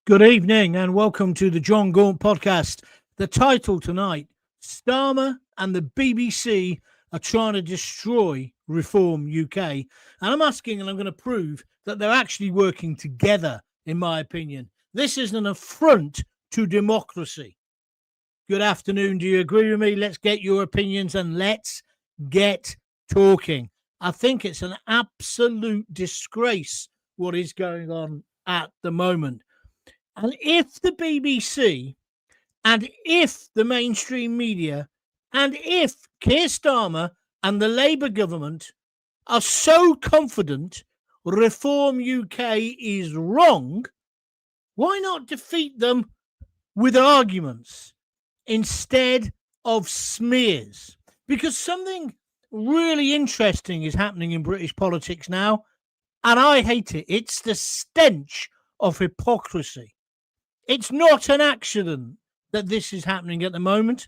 Good evening and welcome to the John Gaunt podcast. The title tonight, Starmer and the BBC are trying to destroy Reform UK. And I'm asking and I'm going to prove that they're actually working together, in my opinion. This is an affront to democracy. Good afternoon. Do you agree with me? Let's get your opinions and let's get talking. I think it's an absolute disgrace what is going on at the moment. And if the BBC and if the mainstream media and if Keir Starmer and the Labour government are so confident Reform UK is wrong, why not defeat them with arguments instead of smears? Because something really interesting is happening in British politics now, and I hate it. It's the stench of hypocrisy. It's not an accident that this is happening at the moment.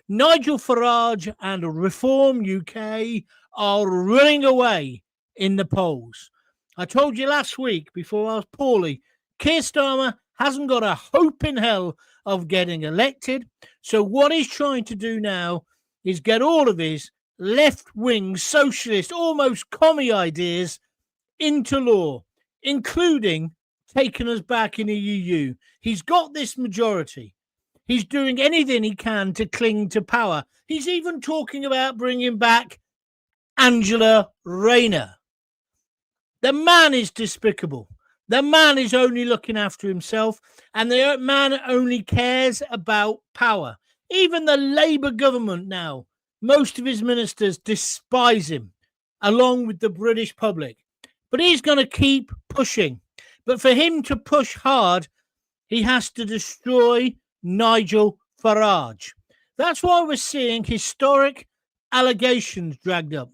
Nigel Farage and Reform UK are running away in the polls. I told you last week before I was poorly, Keir Starmer hasn't got a hope in hell of getting elected. So what he's trying to do now is get all of his left-wing, socialist, almost commie ideas into law, including taking us back in the EU. He's got this majority. He's doing anything he can to cling to power. He's even talking about bringing back Angela Rayner. The man is despicable. The man is only looking after himself, and the man only cares about power. Even the Labour government now, most of his ministers despise him, along with the British public. But he's going to keep pushing. But for him to push hard, he has to destroy Nigel Farage. That's why we're seeing historic allegations dragged up,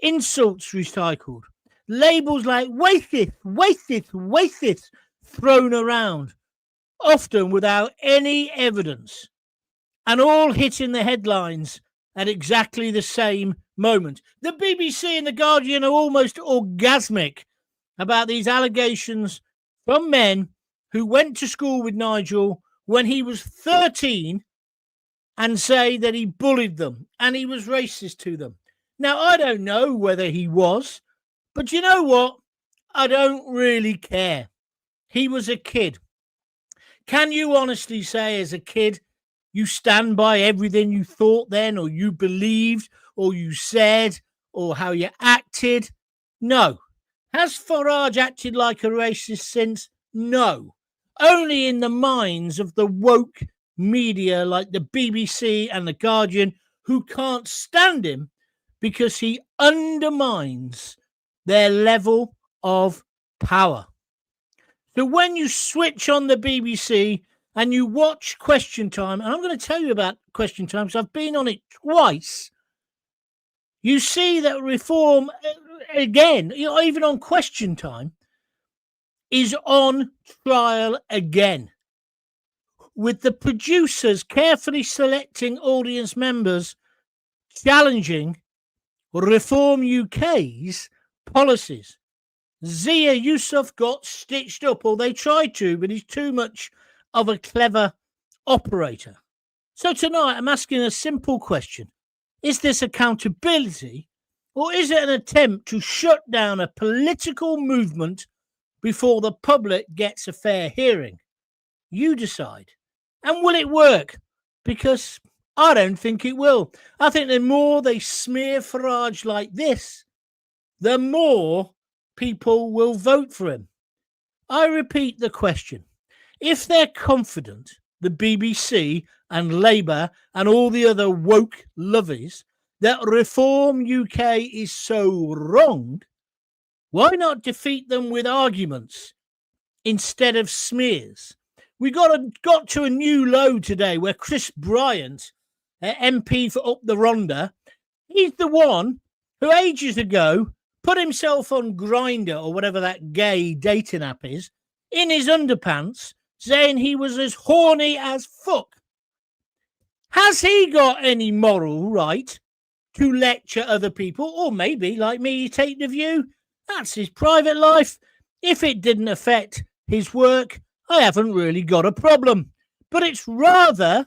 insults recycled, labels like racist thrown around, often without any evidence, and all hitting the headlines at exactly the same moment. The BBC and The Guardian are almost orgasmic about these allegations from men who went to school with Nigel when he was 13 and say that he bullied them and he was racist to them. Now, I don't know whether he was, but you know what? I don't really care. He was a kid. Can you honestly say as a kid you stand by everything you thought then, or you believed, or you said, or how you acted? No. Has Farage acted like a racist since? No. Only in the minds of the woke media like the BBC and The Guardian, who can't stand him because he undermines their level of power. So when you switch on the BBC and you watch Question Time, and I'm going to tell you about Question Time because I've been on it twice, you see that Reform, again, even on Question Time, is on trial again, with the producers carefully selecting audience members challenging Reform UK's policies. Zia Yusuf got stitched up, or they tried to, but he's too much of a clever operator. So tonight I'm asking a simple question. Is this accountability, or is it an attempt to shut down a political movement before the public gets a fair hearing? You decide. And will it work? Because I don't think it will. I think the more they smear Farage like this, the more people will vote for him. I repeat the question. If they're confident, the BBC and Labour and all the other woke lovies, that Reform UK is so wrong, why not defeat them with arguments instead of smears? We got to a new low today where Chris Bryant, MP for Up the Rhondda, he's the one who ages ago put himself on Grindr, or whatever that gay dating app is, in his underpants, saying he was as horny as fuck. Has he got any moral right to lecture other people? Or maybe, like me, you take the view, that's his private life. If it didn't affect his work, I haven't really got a problem. But it's rather,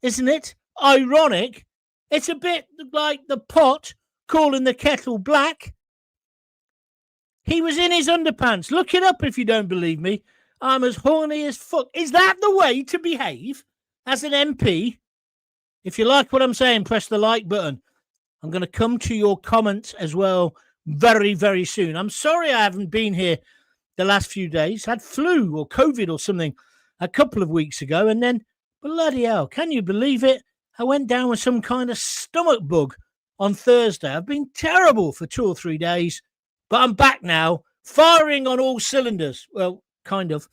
isn't it, ironic? It's a bit like the pot calling the kettle black. He was in his underpants. Look it up if you don't believe me. I'm as horny as fuck. Is that the way to behave as an MP? If you like what I'm saying, press the like button. I'm going to come to your comments as well very, very soon. I'm sorry I haven't been here the last few days. I had flu or COVID or something a couple of weeks ago. And then, bloody hell, can you believe it? I went down with some kind of stomach bug on Thursday. I've been terrible for 2 or 3 days, but I'm back now, firing on all cylinders. Well, kind of.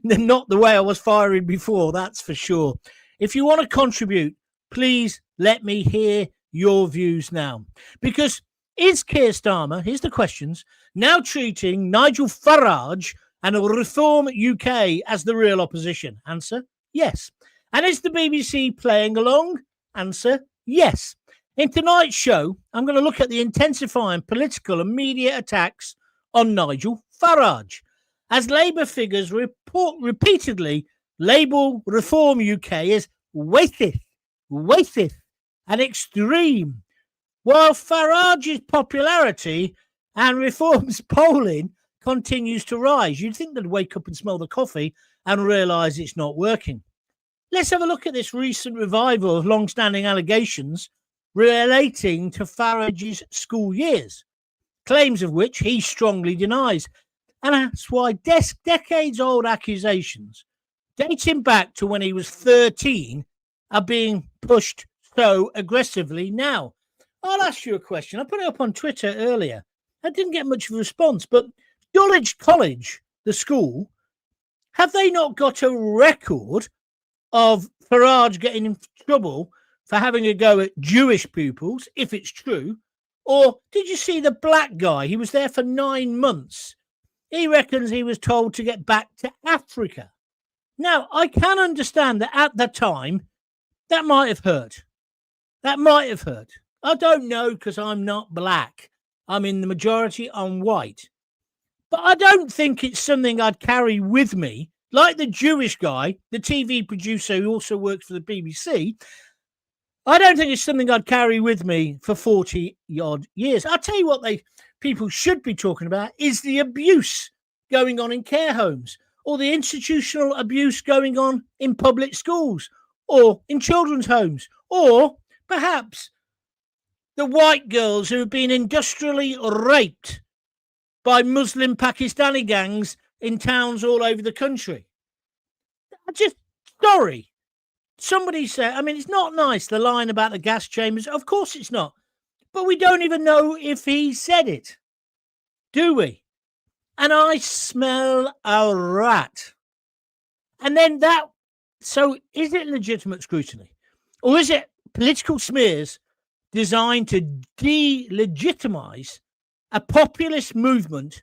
Not the way I was firing before, that's for sure. If you want to contribute, please let me hear your views now. Because is Keir Starmer, here's the questions, now treating Nigel Farage and Reform UK as the real opposition? Answer, yes. And is the BBC playing along? Answer, yes. In tonight's show, I'm going to look at the intensifying political and media attacks on Nigel Farage, as Labour figures repeatedly label Reform UK as wasteth, and extreme, while Farage's popularity and Reform's polling continues to rise. You'd think they'd wake up and smell the coffee and realise it's not working. Let's have a look at this recent revival of long-standing allegations relating to Farage's school years, claims of which he strongly denies. And that's why decades-old accusations dating back to when he was 13 are being pushed so aggressively now. I'll ask you a question. I put it up on Twitter earlier. I didn't get much of a response, but Dulwich College, the school, have they not got a record of Farage getting in trouble for having a go at Jewish pupils, if it's true? Or did you see the black guy? He was there for 9 months. He reckons he was told to get back to Africa. Now, I can understand that at the time, that might have hurt. That might have hurt. I don't know, because I'm not black. I'm in the majority, I'm white. But I don't think it's something I'd carry with me, like the Jewish guy, the TV producer who also works for the BBC. I don't think it's something I'd carry with me for 40-odd years. I'll tell you what people should be talking about is the abuse going on in care homes, or the institutional abuse going on in public schools or in children's homes, or perhaps the white girls who have been industrially raped by Muslim Pakistani gangs in towns all over the country. Sorry. Somebody said, I mean, it's not nice, the line about the gas chambers. Of course it's not. But we don't even know if he said it, do we? And I smell a rat. And then so is it legitimate scrutiny? Or is it political smears designed to delegitimise a populist movement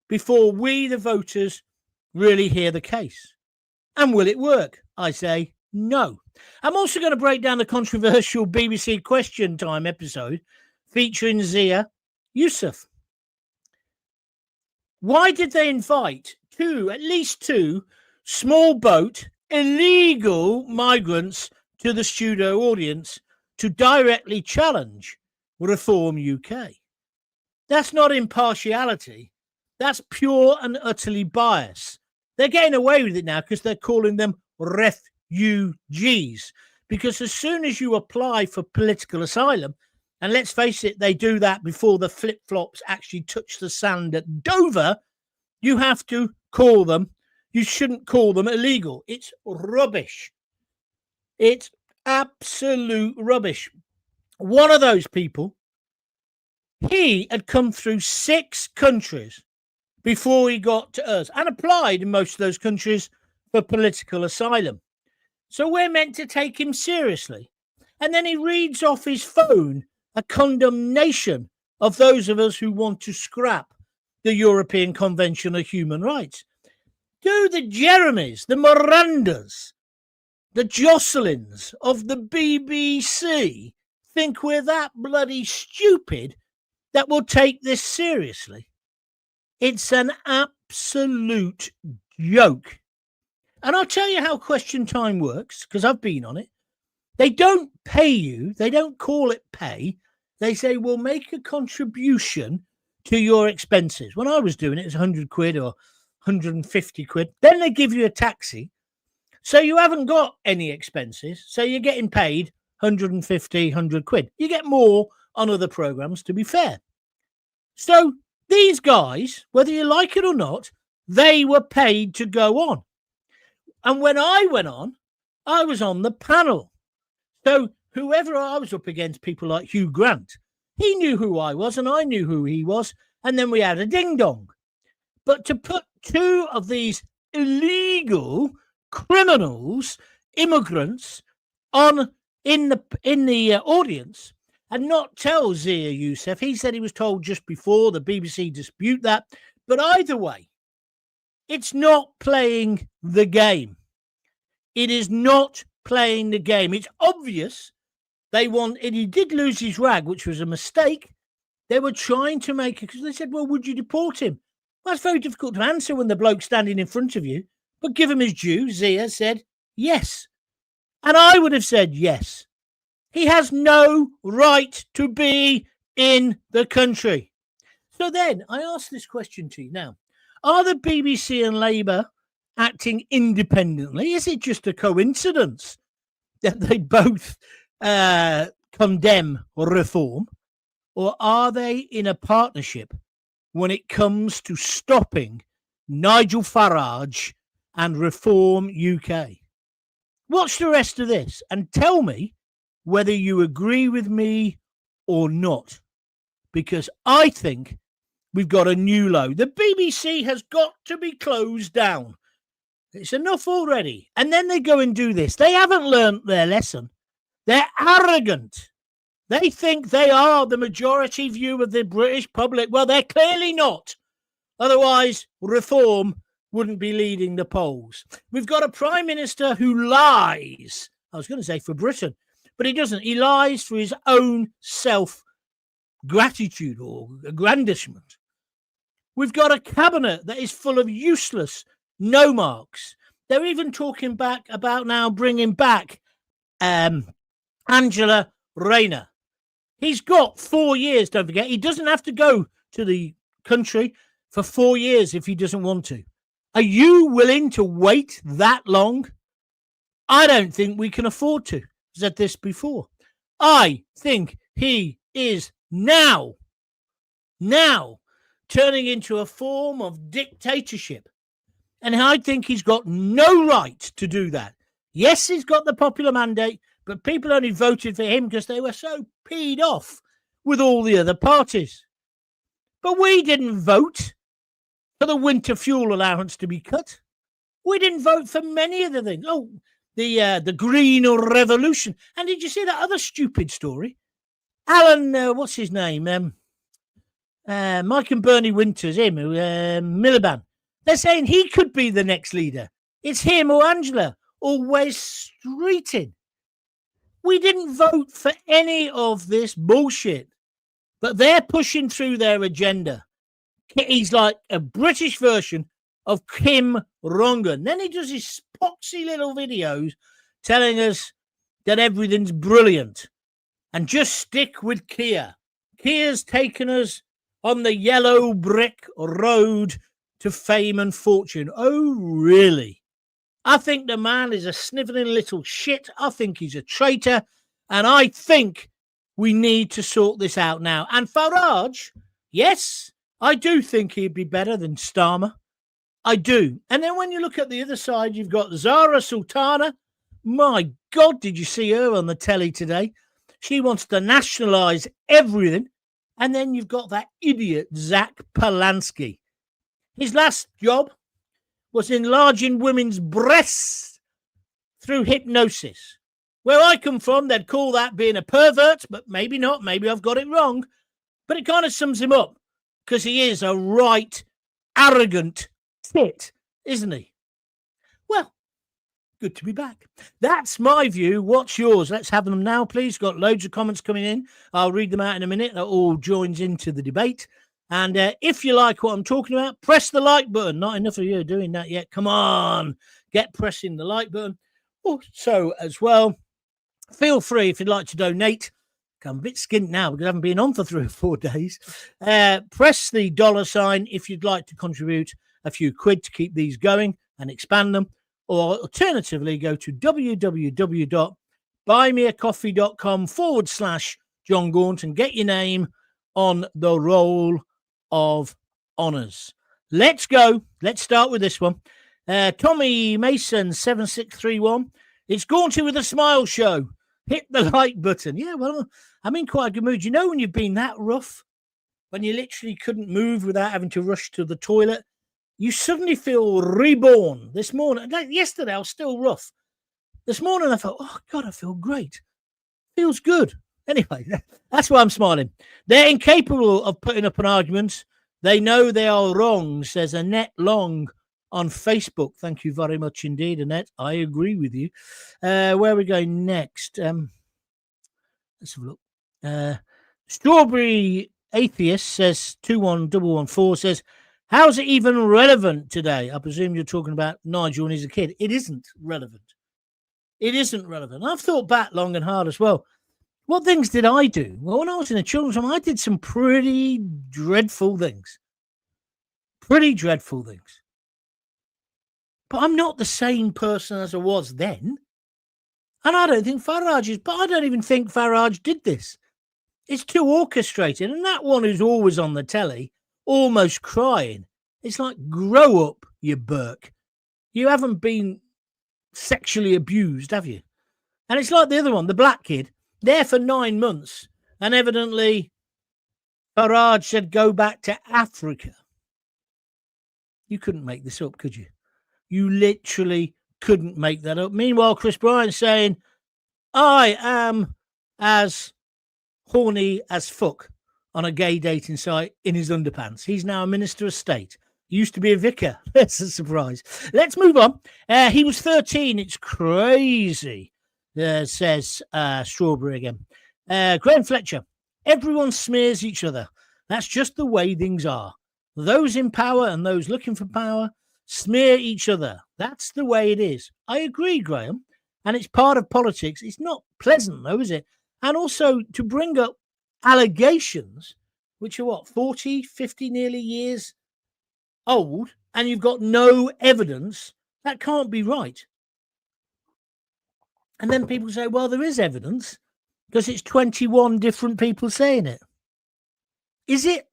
before we, the voters, really hear the case? And will it work? I say no. I'm also going to break down the controversial BBC Question Time episode featuring Zia Yusuf. Why did they invite at least two small boat illegal migrants to the studio audience to directly challenge Reform UK? That's not impartiality. That's pure and utterly bias. They're getting away with it now because they're calling them refugees. Because as soon as you apply for political asylum, and let's face it, they do that before the flip-flops actually touch the sand at Dover, you have to call them, you shouldn't call them illegal. It's rubbish. It's absolute rubbish. One of those people, he had come through 6 countries before he got to us and applied in most of those countries for political asylum. So we're meant to take him seriously. And then he reads off his phone a condemnation of those of us who want to scrap the European Convention of Human Rights. Do the Jeremys, the Mirandas, the Jocelyn's of the BBC think we're that bloody stupid that will take this seriously? It's an absolute joke. And I'll tell you how Question Time works, because I've been on it. They don't pay you. They don't call it pay. They say, we'll make a contribution to your expenses. When I was doing it, it was 100 quid or 150 quid. Then they give you a taxi. So you haven't got any expenses. So you're getting paid 150, 100 quid. You get more on other programs, to be fair. So these guys, whether you like it or not, they were paid to go on. And when I went on, I was on the panel. So whoever I was up against, people like Hugh Grant, he knew who I was and I knew who he was. And then we had a ding-dong. But to put two of these illegal criminals, immigrants, on in the audience and not tell Zia Yusuf, he said he was told just before, the BBC dispute that. But either way, it's not playing the game. It is not playing the game. It's obvious they want, and he did lose his rag, which was a mistake. They were trying to make it, because they said, well, would you deport him? Well, it's very difficult to answer when the bloke's standing in front of you. But give him his due. Zia said yes. And I would have said yes. He has no right to be in the country. So then I ask this question to you now. Are the BBC and Labour acting independently? Is it just a coincidence that they both condemn reform? Or are they in a partnership when it comes to stopping Nigel Farage and Reform UK? Watch the rest of this and tell me whether you agree with me or not. Because I think we've got a new low. The BBC has got to be closed down. It's enough already. And then they go and do this. They haven't learnt their lesson. They're arrogant. They think they are the majority view of the British public. Well, they're clearly not. Otherwise, Reform wouldn't be leading the polls. We've got a Prime Minister who lies. I was going to say for Britain, but he doesn't. He lies for his own self-gratitude or aggrandizement. We've got a cabinet that is full of useless no marks. They're even talking back about now bringing back Angela Rayner. He's got 4 years, don't forget. He doesn't have to go to the country for 4 years if he doesn't want to. Are you willing to wait that long? I don't think we can afford to. I've said this before. I think he is now turning into a form of dictatorship. And I think he's got no right to do that. Yes, he's got the popular mandate, but people only voted for him because they were so peed off with all the other parties. But we didn't vote for the winter fuel allowance to be cut. We didn't vote for many of the things. Oh, the Green Revolution. And did you see that other stupid story? Alan, what's his name? Mike and Bernie Winters, him, Miliband. They're saying he could be the next leader. It's him or Angela, always streeting. We didn't vote for any of this bullshit, but they're pushing through their agenda. He's like a British version of Kim Rongan. Then he does his spoxy little videos telling us that everything's brilliant. And just stick with Keir. Keir's taken us on the yellow brick road to fame and fortune. Oh, really? I think the man is a snivelling little shit. I think he's a traitor. And I think we need to sort this out now. And Farage, yes, I do think he'd be better than Starmer. I do. And then when you look at the other side, you've got Zara Sultana. My God, did you see her on the telly today? She wants to nationalise everything. And then you've got that idiot, Zach Polanski. His last job was enlarging women's breasts through hypnosis. Where I come from, they'd call that being a pervert, but maybe not. Maybe I've got it wrong. But it kind of sums him up because he is a right, arrogant tit, isn't he? Well, good to be back. That's my view. What's yours? Let's have them now, please. Got loads of comments coming in. I'll read them out in a minute. That all joins into the debate. And if you like what I'm talking about, press the like button. Not enough of you are doing that yet. Come on, get pressing the like button. Also, as well, feel free if you'd like to donate. I'm a bit skint now because I haven't been on for 3 or 4 days. Press the $sign if you'd like to contribute a few quid to keep these going and expand them. Or alternatively, go to www.buymeacoffee.com/John Gaunt and get your name on the roll of honours. Let's go. Let's start with this one. Tommy Mason 7631. It's Gaunty with a Smile show. Hit the like button. Yeah, well, I'm in quite a good mood. You know when you've been that rough, when you literally couldn't move without having to rush to the toilet, you suddenly feel reborn. This morning, like yesterday, I was still rough. This morning, I thought, oh, God, I feel great. Feels good. Anyway, that's why I'm smiling. They're incapable of putting up an argument. They know they are wrong, says Annette Long on Facebook. Thank you very much indeed, Annette. I agree with you. Where are we going next? Let's have a look. Strawberry Atheist says 21114 says, how's it even relevant today? I presume you're talking about Nigel when he's a kid. It isn't relevant. It isn't relevant. I've thought back long and hard as well. What things did I do? Well, when I was in a children's home, I did some pretty dreadful things. Pretty dreadful things. But I'm not the same person as I was then. And I don't think Farage is. But I don't even think Farage did this. It's too orchestrated. And that one who's always on the telly, almost crying. It's like, grow up, you Burke. You haven't been sexually abused, have you? And it's like the other one, the black kid, there for 9 months. And evidently, Farage said, go back to Africa. You couldn't make this up, could you? You literally couldn't make that up. Meanwhile, Chris Bryant's saying, I am as horny as fuck on a gay dating site in his underpants. He's now a minister of state. He used to be a vicar. That's a surprise. Let's move on. He was 13. It's crazy, says Strawberry again. Graham Fletcher. Everyone smears each other. That's just the way things are. Those in power and those looking for power smear each other. That's the way it is. I agree, Graham. And it's part of politics. It's not pleasant, though, is it? And also to bring up allegations, which are what, 40, 50 nearly years old, and you've got no evidence, that can't be right. And then people say, well, there is evidence because it's 21 different people saying it. Is it?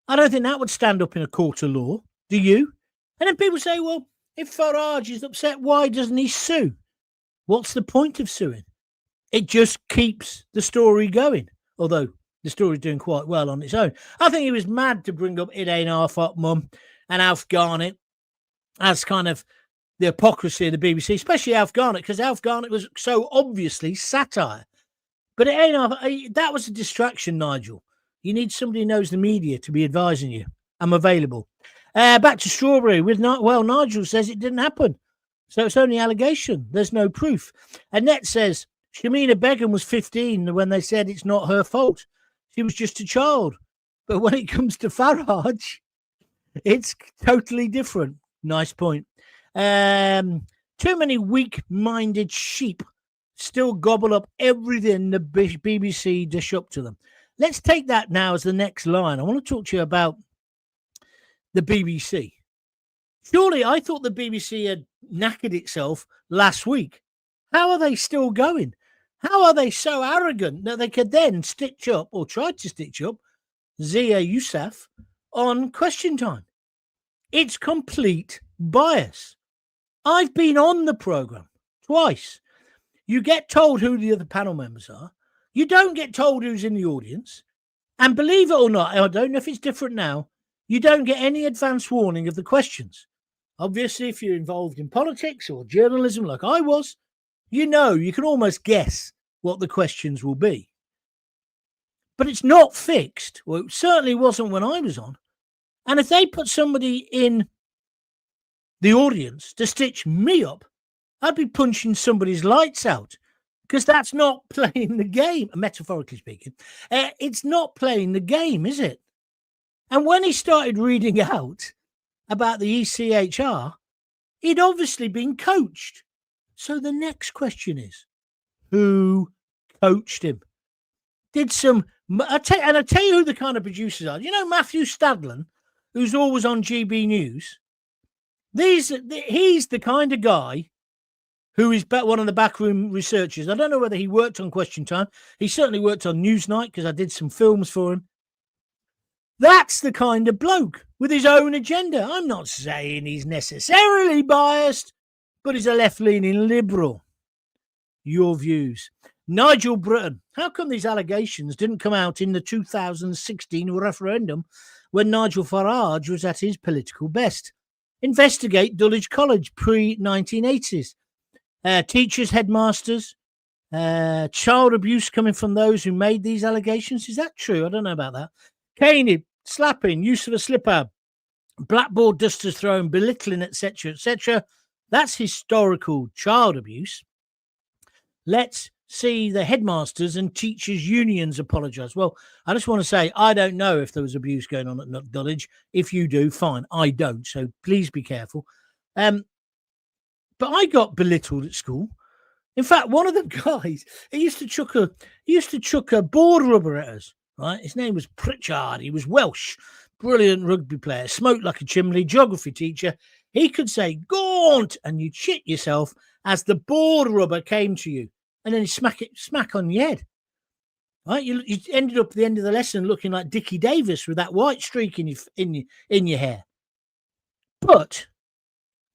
I don't think that would stand up in a court of law. Do you? And then people say, well, if Farage is upset, why doesn't he sue? What's the point of suing? It just keeps the story going, although the story's doing quite well on its own. I think he was mad to bring up It Ain't Half Up Mum and Alf Garnett as kind of the hypocrisy of the BBC, especially Alf Garnett, because Alf Garnett was so obviously satire. But it ain't half, that was a distraction, Nigel. You need somebody who knows the media to be advising you. I'm available. Back to Strawberry. Well, Nigel says it didn't happen. So it's only allegation. There's no proof. Annette says Shamina Begum was 15 when they said it's not her fault. She was just a child. But when it comes to Farage, it's totally different. Nice point. Too many weak-minded sheep still gobble up everything the BBC dish up to them. Let's take that now as the next line. I want to talk to you about the BBC. Surely I thought the BBC had knackered itself last week. How are they still going? How are they so arrogant that they could then stitch up or try to stitch up Zia Yusuf on Question Time? It's complete bias. I've been on the programme twice. You get told who the other panel members are. You don't get told who's in the audience. And believe it or not, I don't know if it's different now, you don't get any advance warning of the questions. Obviously, if you're involved in politics or journalism like I was, you know, you can almost guess what the questions will be. But it's not fixed. Well, it certainly wasn't when I was on. And if they put somebody in the audience to stitch me up, I'd be punching somebody's lights out, because that's not playing the game, metaphorically speaking. It's not playing the game, is it? And when he started reading out about the ECHR, he'd obviously been coached. So the next question is, who coached him? Did some... I tell you who the kind of producers are. You know Matthew Stadlen, who's always on GB News? He's the kind of guy who is one of the backroom researchers. I don't know whether he worked on Question Time. He certainly worked on Newsnight because I did some films for him. That's the kind of bloke with his own agenda. I'm not saying he's necessarily biased, but he's a left-leaning liberal. Your views. Nigel Britton. How come these allegations didn't come out in the 2016 referendum when Nigel Farage was at his political best? Investigate Dulwich College pre-1980s. Teachers, headmasters, child abuse coming from those who made these allegations. Is that true? I don't know about that. Caning, slapping, use of a slipper, blackboard dusters thrown, belittling, etc., etc. That's historical child abuse. Let's see the headmasters and teachers' unions apologise. Well, I just want to say I don't know if there was abuse going on at Dulwich. If you do, fine. I don't, so please be careful. But I got belittled at school. In fact, one of the guys, he used to chuck a board rubber at us. Right, his name was Pritchard. He was Welsh, brilliant rugby player, smoked like a chimney, geography teacher. He could say Gaunt, and you'd shit yourself as the board rubber came to you, and then he'd smack on your head. Right, you ended up at the end of the lesson looking like Dickie Davis with that white streak in your hair. But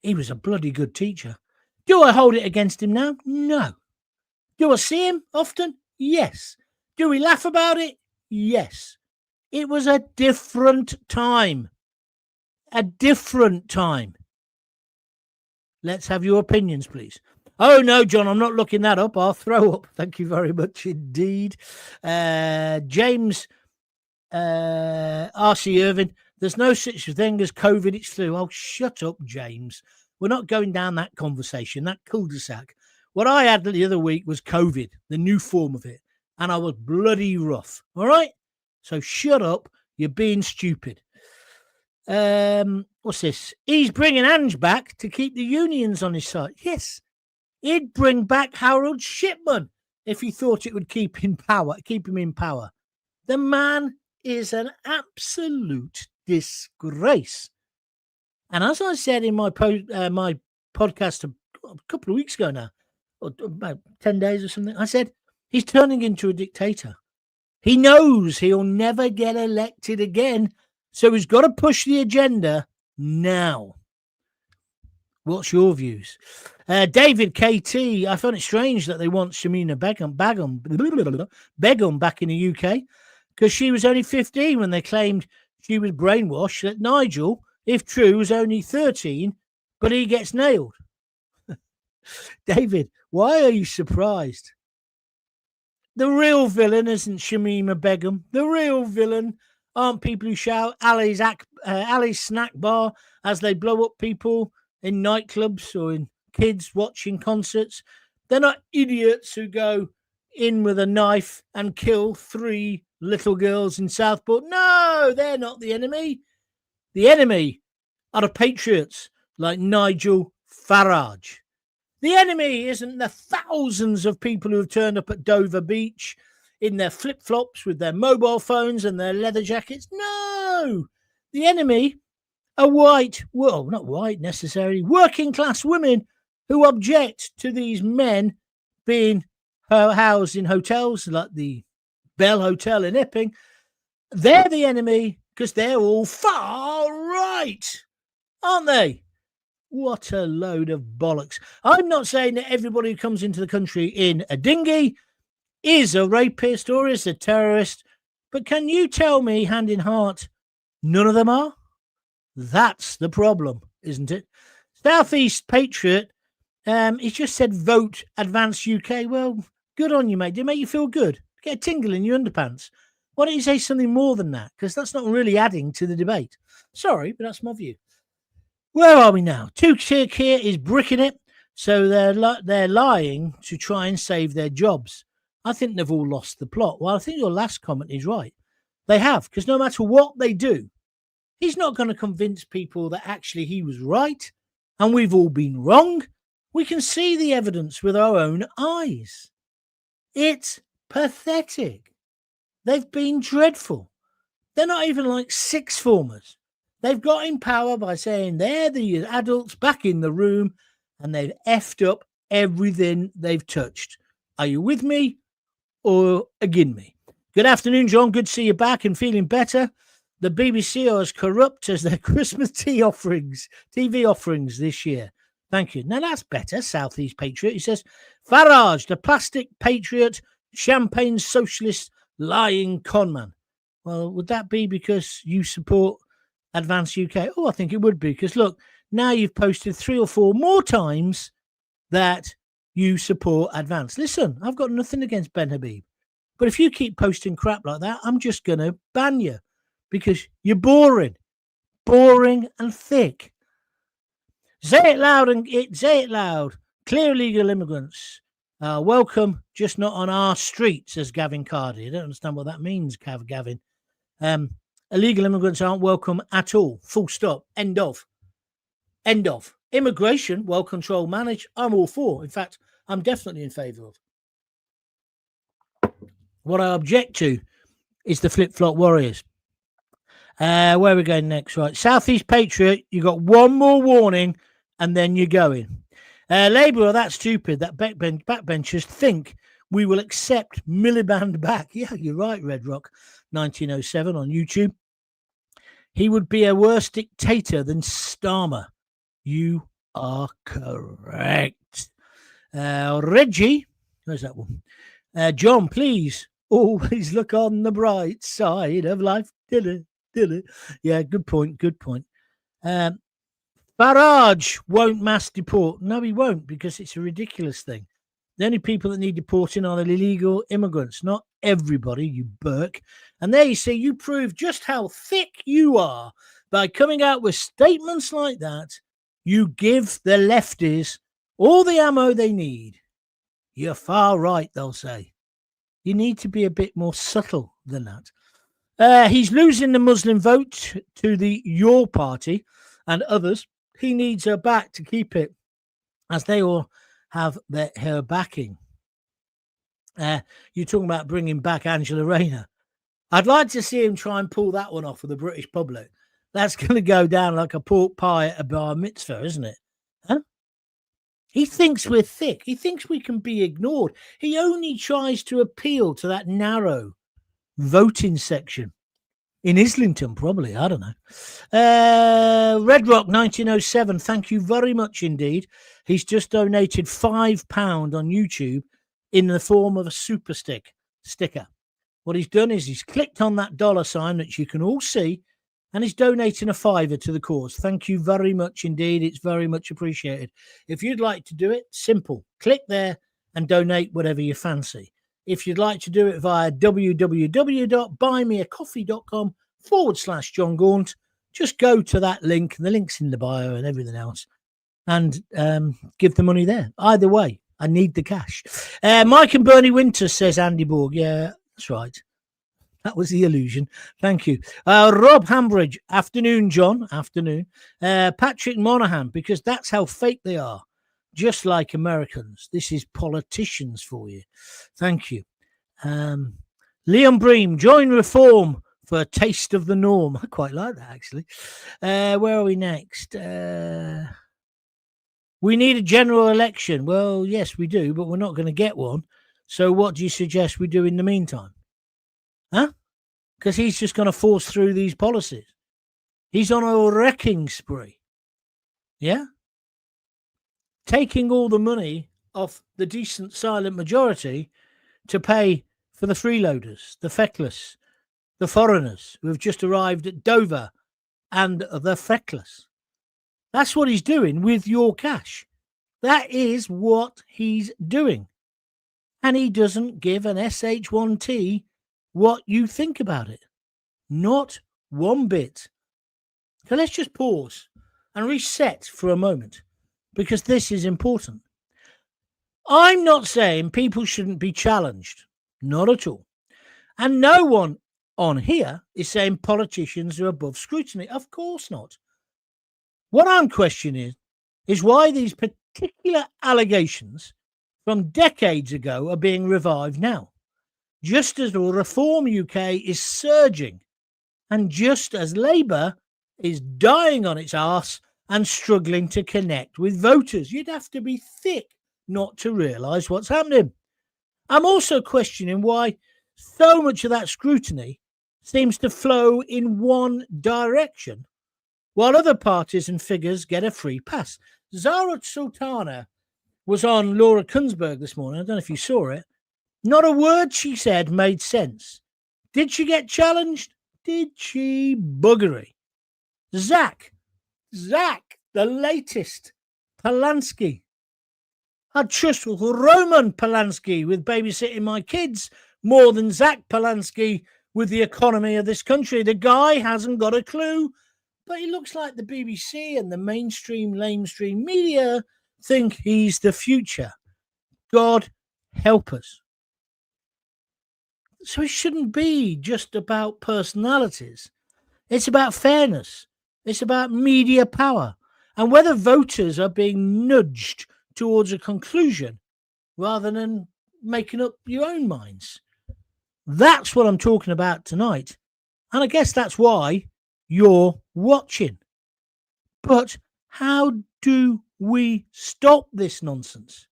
he was a bloody good teacher. Do I hold it against him now? No. Do I see him often? Yes. Do we laugh about it? Yes. It was a different time. A different time. Let's have your opinions, please. Oh, no, John, I'm not looking that up. I'll throw up. Thank you very much indeed. James R.C. Irvin, there's no such thing as COVID, it's flu. Oh, shut up, James. We're not going down that conversation, that cul-de-sac. What I had the other week was COVID, the new form of it, and I was bloody rough. All right? So shut up. You're being stupid. What's this? He's bringing Ange back to keep the unions on his side. Yes. He'd bring back Harold Shipman if he thought it would keep him in power. The man is an absolute disgrace. And as I said in my podcast a couple of weeks ago now, or about 10 days or something, I said, he's turning into a dictator. He knows he'll never get elected again, so he's got to push the agenda now. What's your views? David KT, I found it strange that they want Shamina Begum back in the UK because she was only 15 when they claimed she was brainwashed, that Nigel, if true, was only 13, but he gets nailed. David, why are you surprised? The real villain isn't Shamima Begum. The real villain aren't people who shout Ali's snack bar as they blow up people in nightclubs or in kids watching concerts. They're not idiots who go in with a knife and kill 3 little girls in Southport. No, they're not the enemy. The enemy are the patriots like Nigel Farage. The enemy isn't the thousands of people who have turned up at Dover Beach in their flip-flops with their mobile phones and their leather jackets. No! The enemy are not white necessarily, working-class women who object to these men being housed in hotels like the Bell Hotel in Epping. They're the enemy because they're all far right, aren't they? What a load of bollocks. I'm not saying that everybody who comes into the country in a dinghy is a rapist or is a terrorist, but can you tell me, hand in heart, none of them are? That's the problem, isn't it? Southeast Patriot, he's just said vote Advance UK. Well, good on you, mate. Did it make you feel good? Get a tingle in your underpants. Why don't you say something more than that? Because that's not really adding to the debate. Sorry, but that's my view. Where are we now? Tukik here is bricking it, so they're lying to try and save their jobs. I think they've all lost the plot. Well, I think your last comment is right. They have, because no matter what they do, He's not going to convince people that actually he was right and we've all been wrong. We can see the evidence with our own eyes. It's pathetic. They've been dreadful. They're not even like sixth formers. They've got in power by saying they're the adults back in the room and they've effed up everything they've touched. Are you with me or against me? Good afternoon, John. Good to see you back and feeling better. The BBC are as corrupt as their Christmas TV offerings this year. Thank you. Now that's better, Southeast Patriot. He says, Farage, the plastic patriot, champagne socialist, lying conman. Well, would that be because you support Advance UK? Oh, I think it would be, because look, now you've posted 3 or 4 more times that you support Advance. Listen, I've got nothing against Ben Habib, but if you keep posting crap like that, I'm just going to ban you because you're boring and thick. Say it loud. Clear illegal immigrants. Welcome, just not on our street, says Gavin Cardy. I don't understand what that means, Gavin. Illegal immigrants aren't welcome at all. Full stop. End of. Immigration, well controlled, managed, I'm all for. In fact, I'm definitely in favour of. What I object to is the flip-flop warriors. Where are we going next? Right. Southeast Patriot, you got one more warning and then you're going. Labour are that stupid that backbenchers think we will accept Miliband back. Yeah, you're right, Red Rock 1907 on YouTube. He would be a worse dictator than Starmer. You are correct. Reggie, where's that one? John, please always look on the bright side of life. Yeah, good point. Farage won't mass deport. No, he won't, because it's a ridiculous thing. The only people that need deporting are illegal immigrants, not everybody, you Burke. And there you see, you prove just how thick you are by coming out with statements like that. You give the lefties all the ammo they need. You're far right, they'll say. You need to be a bit more subtle than that. He's losing the Muslim vote to the Your Party and others. He needs her back to keep it, as they all have her backing. You're talking about bringing back Angela Rayner. I'd like to see him try and pull that one off for the British public. That's going to go down like a pork pie at a bar mitzvah, isn't it? Huh? He thinks we're thick. He thinks we can be ignored. He only tries to appeal to that narrow voting section. In Islington, probably. I don't know. Red Rock 1907, thank you very much indeed. He's just donated £5 on YouTube in the form of a super sticker. What he's done is he's clicked on that $sign, which you can all see, and he's donating a £5 to the cause. Thank you very much indeed. It's very much appreciated. If you'd like to do it, simple. Click there and donate whatever you fancy. If you'd like to do it via www.buymeacoffee.com/John Gaunt, just go to that link. The link's in the bio and everything else, and give the money there. Either way, I need the cash. Mike and Bernie Winter, says Andy Borg. Yeah, that's right. That was the illusion. Thank you. Rob Hambridge. Afternoon, John. Afternoon. Patrick Monahan, because that's how fake they are. Just like Americans. This is politicians for you. Thank you. Liam Bream, join Reform for a taste of the norm. I quite like that, actually. Where are we next? We need a general election. Well, yes, we do, but we're not going to get one. So what do you suggest we do in the meantime? Huh? Because he's just going to force through these policies. He's on a wrecking spree. Yeah? Taking all the money off the decent silent majority to pay for the freeloaders, the feckless, the foreigners who have just arrived at Dover and the feckless. That's what he's doing with your cash. That is what he's doing. And he doesn't give an SH1T what you think about it. Not one bit. So let's just pause and reset for a moment, because this is important. I'm not saying people shouldn't be challenged. Not at all. And no one on here is saying politicians are above scrutiny. Of course not. What I'm questioning is why these particular allegations from decades ago are being revived now, just as the Reform UK is surging and just as Labour is dying on its arse and struggling to connect with voters. You'd have to be thick not to realise what's happening. I'm also questioning why so much of that scrutiny seems to flow in one direction, while other parties and figures get a free pass. Zara Sultana was on Laura Kunsberg this morning. I don't know if you saw it. Not a word she said made sense. Did she get challenged? Did she? Buggery. Zach, the latest Polanski. I'd trust Roman Polanski with babysitting my kids more than Zach Polanski with the economy of this country. The guy hasn't got a clue, but he looks like the BBC and the mainstream media think he's the future. God help us. So it shouldn't be just about personalities. It's about fairness. It's about media power and whether voters are being nudged towards a conclusion rather than making up your own minds. That's what I'm talking about tonight. And I guess that's why you're watching. But how do we stop this nonsense?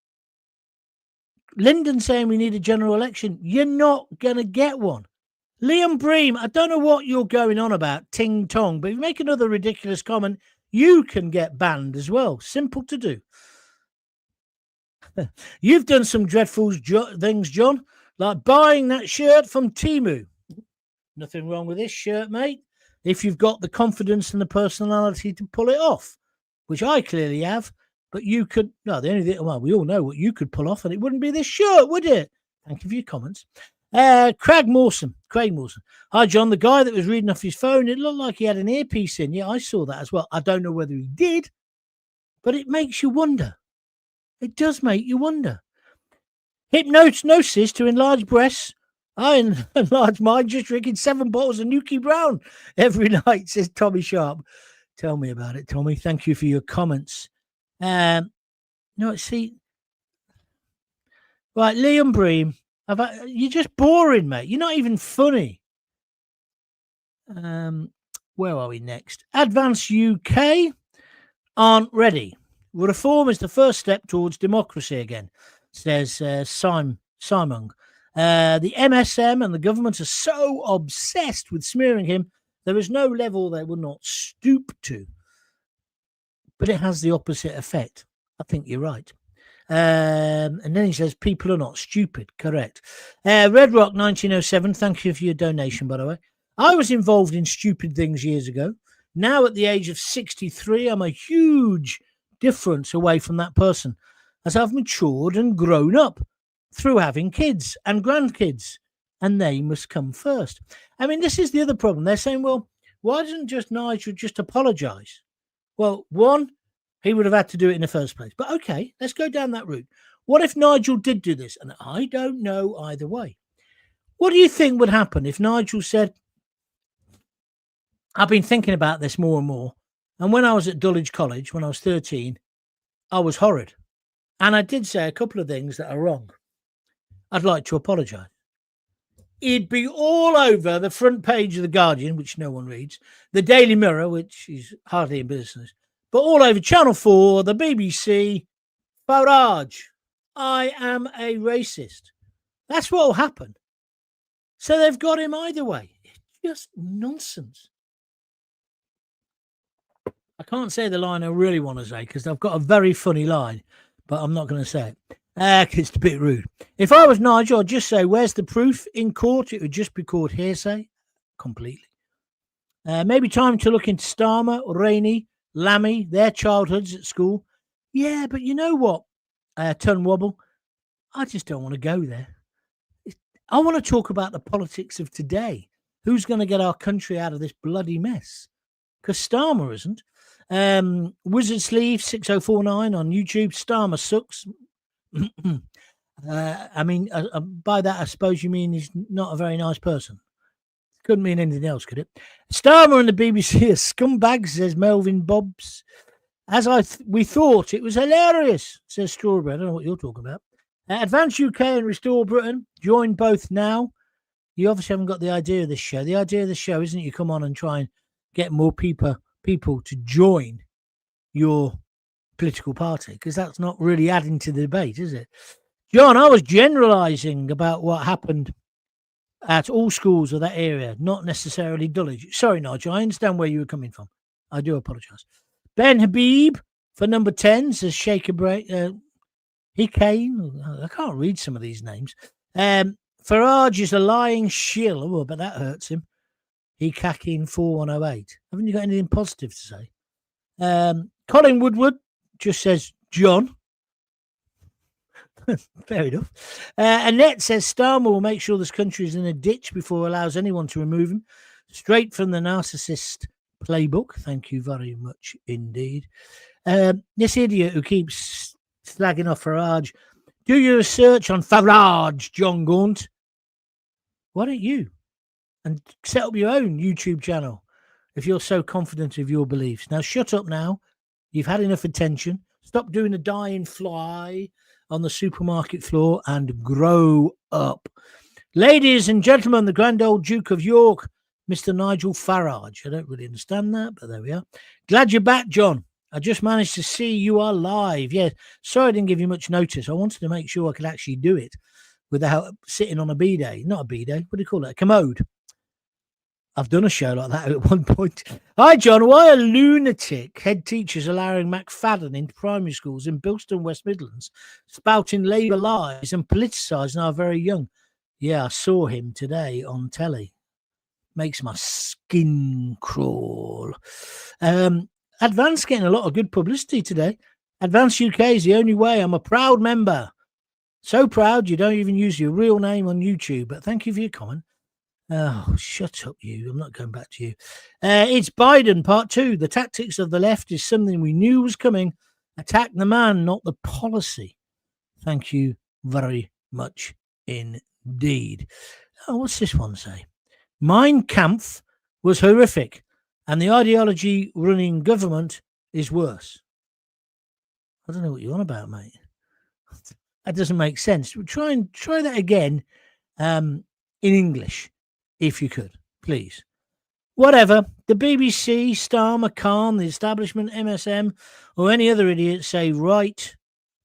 Lyndon saying we need a general election. You're not going to get one. Liam Bream, I don't know what you're going on about, ting tong, but if you make another ridiculous comment, you can get banned as well. Simple to do. You've done some dreadful things, John, like buying that shirt from Temu. Nothing wrong with this shirt, mate, if you've got the confidence and the personality to pull it off, which I clearly have. But you could, no, the only thing, well, we all know what you could pull off, and it wouldn't be this shirt, would it? Thank you for your comments. Craig Mawson. Hi, John. The guy that was reading off his phone, it looked like he had an earpiece in. Yeah, I saw that as well. I don't know whether he did, but it makes you wonder. It does make you wonder. Hypnosis to enlarge breasts. I enlarge mine just drinking 7 bottles of Nuki Brown every night, says Tommy Sharp. Tell me about it, Tommy. Thank you for your comments. No, see, right, Liam Bream, you're just boring, mate. You're not even funny. Where are we next? Advance UK aren't ready. Reform is the first step towards democracy again, says Simon. The MSM and the government are so obsessed with smearing him, there is no level they will not stoop to. But it has the opposite effect. I think you're right. And then he says, people are not stupid. Correct. Red Rock 1907, thank you for your donation, by the way. I was involved in stupid things years ago. Now at the age of 63, I'm a huge difference away from that person as I've matured and grown up through having kids and grandkids, and they must come first. I mean, this is the other problem. They're saying, well, why doesn't just Nigel just apologise? Well, one, he would have had to do it in the first place. But okay, let's go down that route. What if Nigel did do this? And I don't know either way. What do you think would happen if Nigel said, I've been thinking about this more and more. And when I was at Dulwich College, when I was 13, I was horrid. And I did say a couple of things that are wrong. I'd like to apologise. He'd be all over the front page of The Guardian, which no one reads, the Daily Mirror, which is hardly in business, but all over Channel 4, the BBC, Farage, I am a racist. That's what will happen. So they've got him either way. It's just nonsense. I can't say the line I really want to say because I've got a very funny line, but I'm not going to say it. It's a bit rude. If I was Nigel, I'd just say, where's the proof? In court, it would just be called hearsay. Completely. Maybe time to look into Starmer, Rainey, Lammy, their childhoods at school. Yeah, but you know what, Tunwobble? I just don't want to go there. I want to talk about the politics of today. Who's going to get our country out of this bloody mess? Because Starmer isn't. Wizard Sleeve 6049 on YouTube. Starmer sucks. I mean, by that, I suppose you mean he's not a very nice person. Couldn't mean anything else, could it? Starmer and the BBC are scumbags, says Melvin Bobbs. As we thought, it was hilarious, says Strawberry. I don't know what you're talking about. Advance UK and Restore Britain. Join both now. You obviously haven't got the idea of this show. The idea of the show isn't you come on and try and get more people to join your political party, because that's not really adding to the debate, is it? John, I was generalising about what happened at all schools of that area, not necessarily Dulwich. Sorry, Nigel, I understand where you were coming from. I do apologise. Ben Habib for number 10 says shake a break. He came. I can't read some of these names. Farage is a lying shill. Oh, but that hurts him. He cacking 4108. Haven't you got anything positive to say? Colin Woodward just says John. Fair enough. Annette says Starmer will make sure this country is in a ditch before he allows anyone to remove him. Straight from the narcissist playbook. Thank you very much indeed. This idiot who keeps slagging off Farage. Do your research on Farage, John Gaunt. Why don't you? And set up your own YouTube channel if you're so confident of your beliefs. Now, shut up now. You've had enough attention. Stop doing a dying fly on the supermarket floor and grow up. Ladies and gentlemen, the grand old Duke of York, Mr. Nigel Farage. I don't really understand that, but there we are. Glad you're back, John. I just managed to see you are live. Yeah, sorry I didn't give you much notice. I wanted to make sure I could actually do it without sitting on a B-day. Not a B-day, what do you call it? A commode. I've done a show like that at one point. Hi, John. Why are lunatic head teachers allowing McFadden into primary schools in Bilston, West Midlands, spouting Labour lies and politicising our very young? Yeah, I saw him today on telly. Makes my skin crawl. Advance getting a lot of good publicity today. Advance UK is the only way. I'm a proud member. So proud you don't even use your real name on YouTube. But thank you for your comment. Oh, shut up, you. I'm not going back to you. It's Biden, part 2. The tactics of the left is something we knew was coming. Attack the man, not the policy. Thank you very much indeed. Oh, what's this one say? Mein Kampf was horrific, and the ideology running government is worse. I don't know what you're on about, mate. That doesn't make sense. Try that again in English, if you could, please. Whatever. The BBC, Starmer, Khan, the establishment, MSM, or any other idiot say right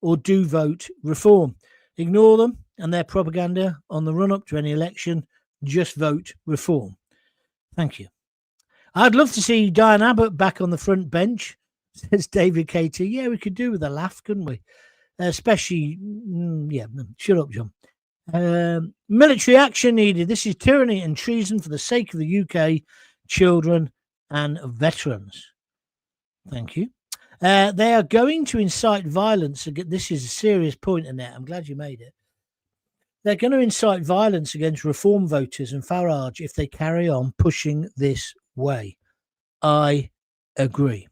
or do vote reform. Ignore them and their propaganda on the run-up to any election. Just vote reform. Thank you. I'd love to see Diane Abbott back on the front bench, says David KT. Yeah, we could do with a laugh, couldn't we? Especially, shut up, John. Military action needed. This is tyranny and treason for the sake of the UK, children and veterans. Thank you. They are going to incite violence. This is a serious point, Annette. I'm glad you made it. They're going to incite violence against reform voters and Farage if they carry on pushing this way. I agree.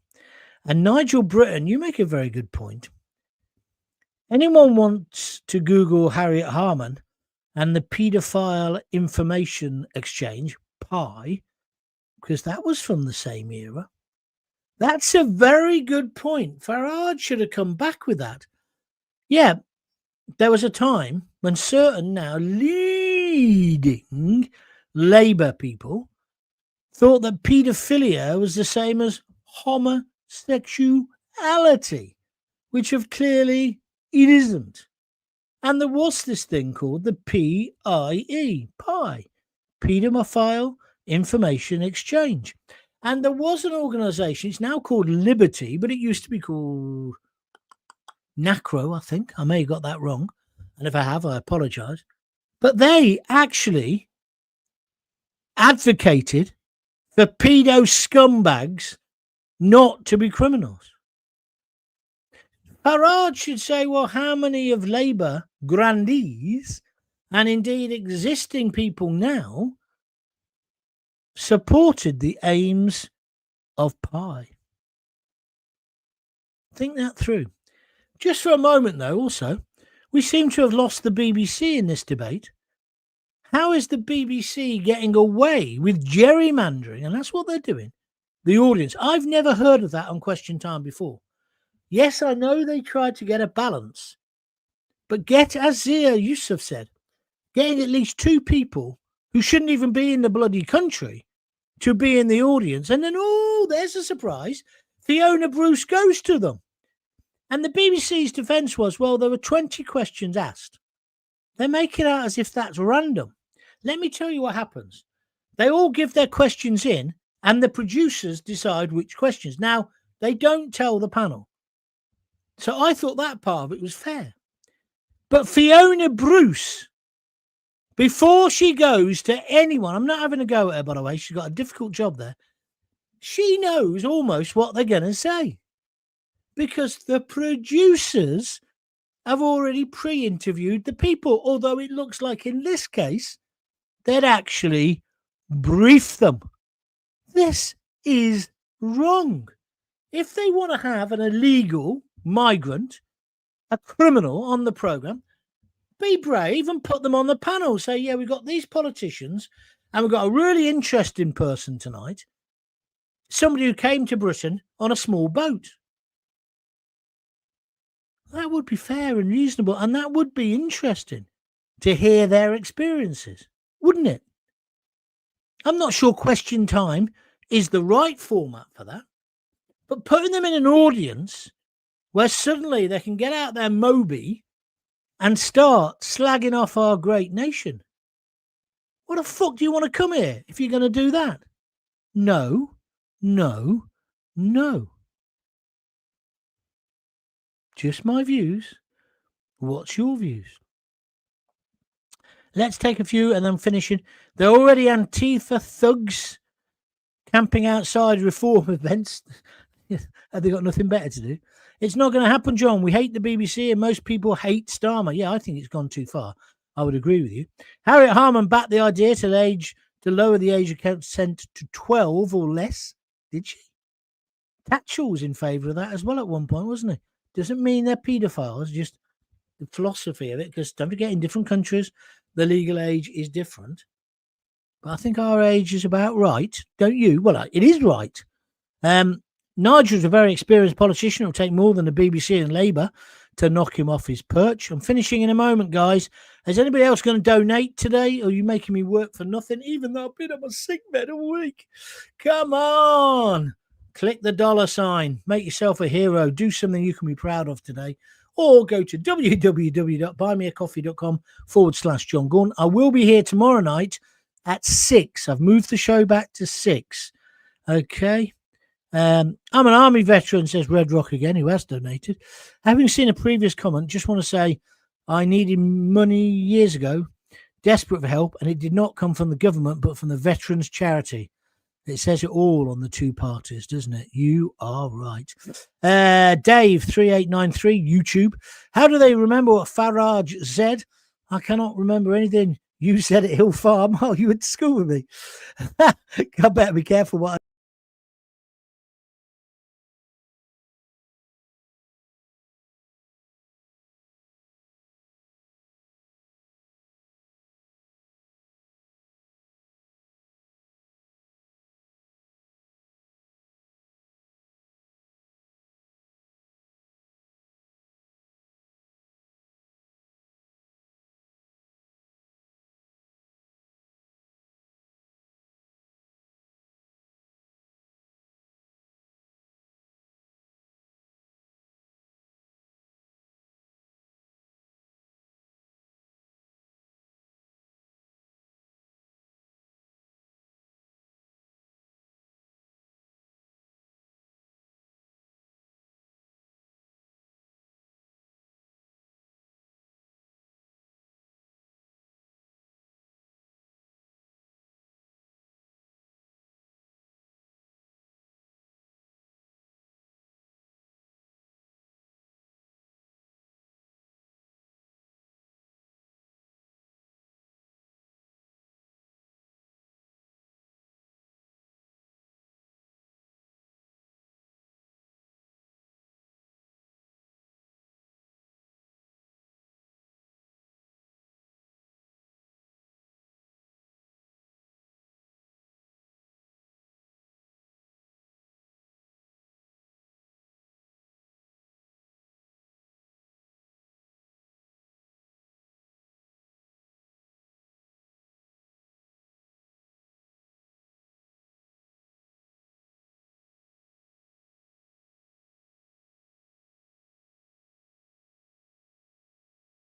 And Nigel Britton, you make a very good point. Anyone wants to Google Harriet Harman and the paedophile information exchange, PI, because that was from the same era. That's a very good point. Farage should have come back with that. Yeah, there was a time when certain now leading Labour people thought that paedophilia was the same as homosexuality, which of clearly it isn't. And there was this thing called the PIE, Paedophile Information Exchange. And there was an organisation, it's now called Liberty, but it used to be called NACRO, I think. I may have got that wrong. And if I have, I apologise. But they actually advocated for pedo scumbags not to be criminals. Farage should say, well, how many of Labour grandees and indeed existing people now supported the aims of PI? Think that through. Just for a moment, though, also, we seem to have lost the BBC in this debate. How is the BBC getting away with gerrymandering? And that's what they're doing. The audience. I've never heard of that on Question Time before. Yes, I know they tried to get a balance. But as Zia Yusuf said, getting at least 2 people who shouldn't even be in the bloody country to be in the audience. And then, oh, there's a surprise. Fiona Bruce goes to them. And the BBC's defence was, well, there were 20 questions asked. They make it out as if that's random. Let me tell you what happens. They all give their questions in, and the producers decide which questions. Now, they don't tell the panel. So I thought that part of it was fair. But Fiona Bruce, before she goes to anyone, I'm not having a go at her, by the way, she's got a difficult job there, she knows almost what they're going to say. Because the producers have already pre-interviewed the people, although it looks like in this case, they'd actually brief them. This is wrong. If they want to have an illegal migrant, a criminal on the programme, be brave and put them on the panel. Say, yeah, we've got these politicians and we've got a really interesting person tonight, somebody who came to Britain on a small boat. That would be fair and reasonable, and that would be interesting to hear their experiences, wouldn't it? I'm not sure Question Time is the right format for that, but putting them in an audience where suddenly they can get out their Moby and start slagging off our great nation. What the fuck do you want to come here if you're going to do that? No, no, no. Just my views. What's your views? Let's take a few and then finishing. They're already Antifa thugs camping outside reform events. Have they got nothing better to do? It's not going to happen, John. We hate the BBC and most people hate Starmer. Yeah, I think it's gone too far. I would agree with you. Harriet Harman backed the idea to lower the age of consent to 12 or less. Did she? Thatcher was in favour of that as well at one point, wasn't he? Doesn't mean they're paedophiles, just the philosophy of it, because don't forget, in different countries, the legal age is different. But I think our age is about right, don't you? Well, it is right. Nigel's a very experienced politician. It'll take more than the BBC and Labour to knock him off his perch. I'm finishing in a moment, guys. Is anybody else going to donate today? Or are you making me work for nothing, even though I've been on my sick bed all week? Come on. Click the $sign. Make yourself a hero. Do something you can be proud of today. Or go to www.buymeacoffee.com/John Gaunt. I will be here tomorrow night at 6. I've moved the show back to 6. Okay. I'm an army veteran, says Red Rock again, who has donated. Having seen a previous comment, just want to say I needed money years ago, desperate for help, and it did not come from the government, but from the Veterans Charity. It says it all on the two parties, doesn't it? You are right. Dave, 3893, YouTube. How do they remember what Farage said? I cannot remember anything you said at Hill Farm. Oh, you went to school with me. I better be careful what I